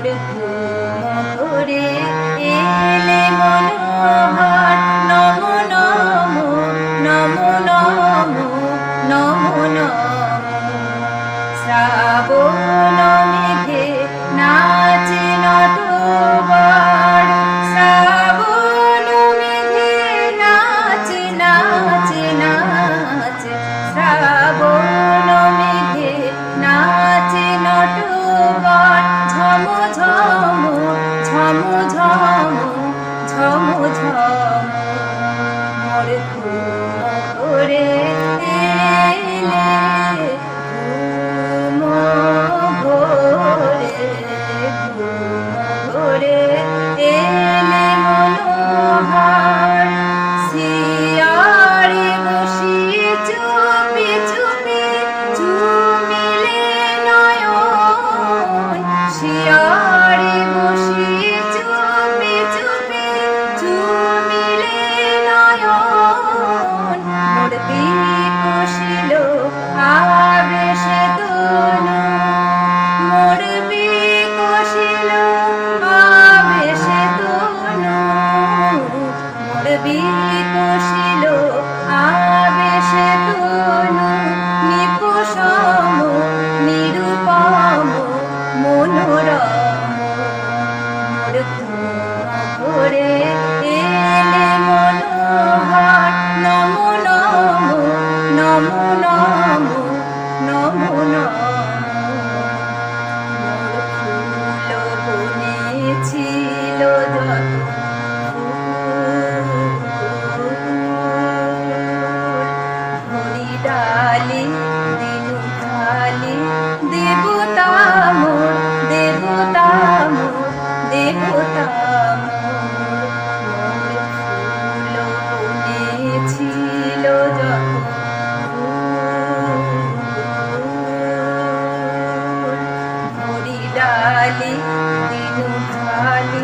মোর ঘুম ঘরে এলে মনোহর নমো নমো নমো নমো নমো নমো শ্রাবণ মেঘে নাচে নটবর শ্রাবণ মেঘে নাচে নাচে নাচে শ্রাবণ মেঘে নাচে নটবর ঝম ঝম ঝম ঝম ঝম ঝম মোর ঘুম ঘরে এলে ঘুম ঘরে এলে মনোহর শিয়ারে বসি চুপি চুপি ঝুমিলে নয়ন শিয়ারে বসি চুপি চুপি ঝুমিলে নয়ন মোর বিকশিল আবেশে তনু মোর বিকশিল আবেশে তনু মোর বিকশিল আবেশে তনু নিপুষম নিরুপম মনোরম মোর ঘুম ঘরে এলে মনোহর নমো নমো নমো নমো নমো নমো মোর ফুল বনে ছিল যত হরি ডালি দিনু খালি দেবতা মোর দেবতা মোর দেবতা মোর ফুল বনে ছিল যত হরি ডালি দিনু খালি